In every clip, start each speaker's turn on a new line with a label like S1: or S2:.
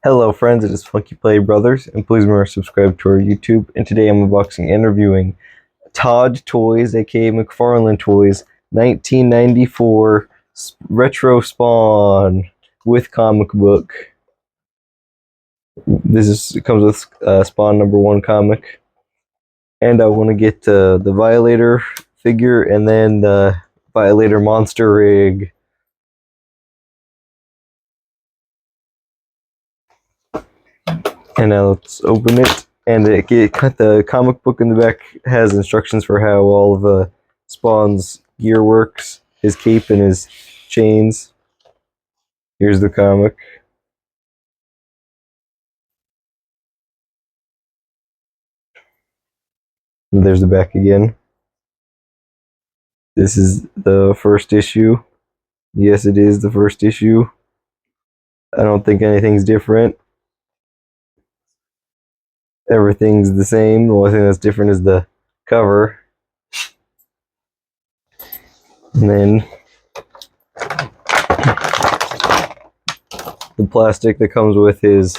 S1: Hello friends, it is funkyplaybrothers, and please remember to subscribe to our YouTube. And today I'm unboxing and interviewing TODDS Toys, aka McFarlane Toys, 1994 Retro Spawn with comic book. It comes with Spawn #1 comic. And I want to get the Violator figure and then the Violator monster rig. And now let's open it. And the comic book in the back has instructions for how all of Spawn's gear works, his cape and his chains. Here's the comic. And there's the back again. This is the first issue. Yes, it is the first issue. I don't think anything's different. Everything's the same. The only thing that's different is the cover. And then the plastic that comes with his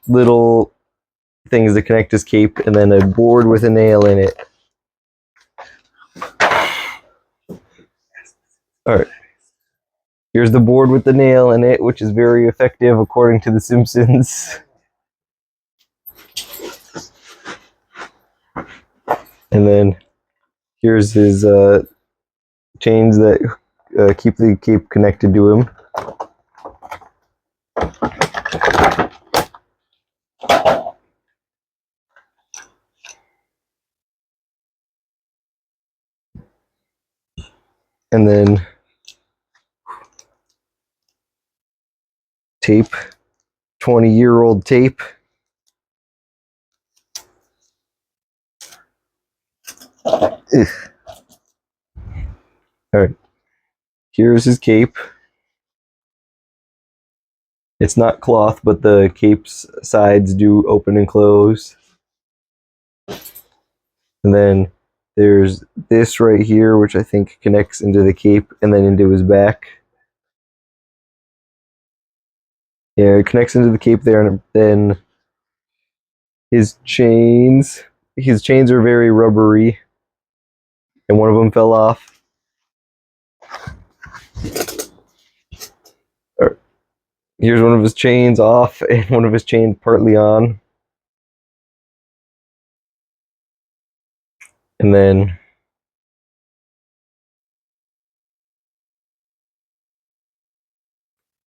S1: little things that connect his cape, and then a board with a nail in it. Alright. Here's the board with the nail in it, which is very effective according to The Simpsons. And then here's his chains that keep the cape connected to him. And then tape, 20-year-old tape. Alright, here's his cape. It's not cloth, but the cape's sides do open and close. And then there's this right here, which I think connects into the cape and then into his back. Yeah, it connects into the cape there, and then his chains are very rubbery, and one of them fell off. Here's one of his chains off and one of his chains partly on. And then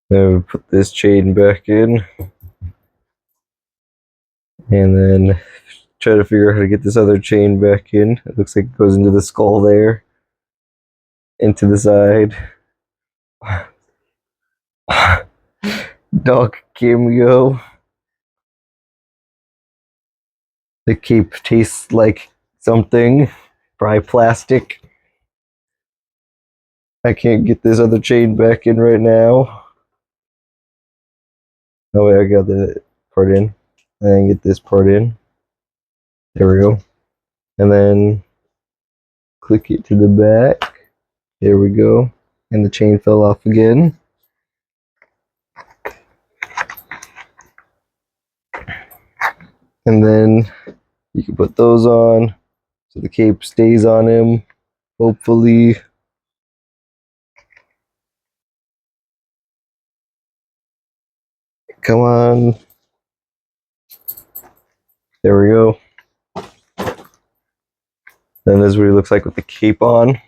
S1: we put this chain back in. And then try to figure out how to get this other chain back in. It looks like it goes into the skull there. Into the side. Dog cameo. The cape tastes like something. Probably plastic. I can't get this other chain back in right now. Oh wait, I got the part in. And then get this part in. There we go. And then click it to the back. There we go. And the chain fell off again. And then you can put those on so the cape stays on him, hopefully. Come on. There we go. Then this is what he looks like with the cape on.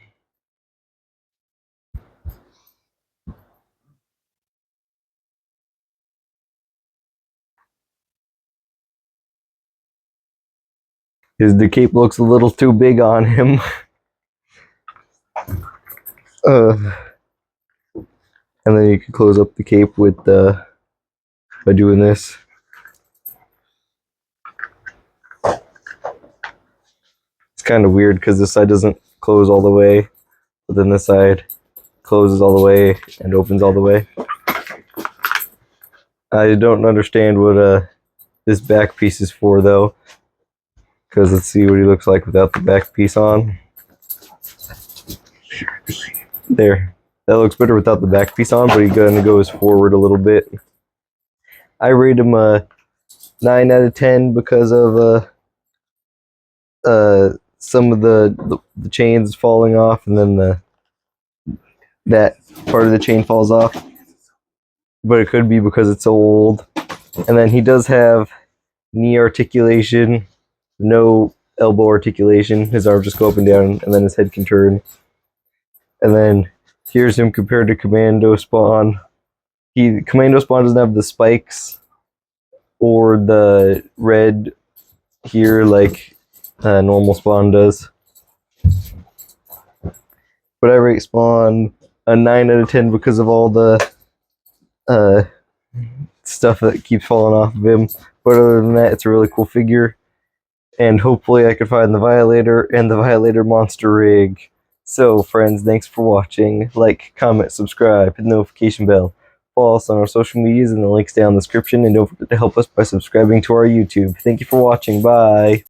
S1: The cape looks a little too big on him. And then you can close up the cape with by doing this. It's kind of weird because this side doesn't close all the way, but then this side closes all the way and opens all the way. I don't understand what this back piece is for though. Because let's see what he looks like without the back piece on. There. That looks better without the back piece on, but he kind of goes forward a little bit. I rate him a 9 out of 10 because of some of the chains falling off, and then that part of the chain falls off. But it could be because it's so old. And then he does have knee articulation, no elbow articulation. His arms just go up and down, and then his head can turn. And then here's him compared to Commando Spawn. Commando Spawn doesn't have the spikes or the red here like normal Spawn does. But I rate Spawn a 9 out of 10 because of all the stuff that keeps falling off of him. But other than that, it's a really cool figure. And hopefully I can find the Violator and the Violator monster rig. So friends, thanks for watching. Like, comment, subscribe, hit the notification bell. Follow us on our social medias and the links down in the description. And don't forget to help us by subscribing to our YouTube. Thank you for watching. Bye.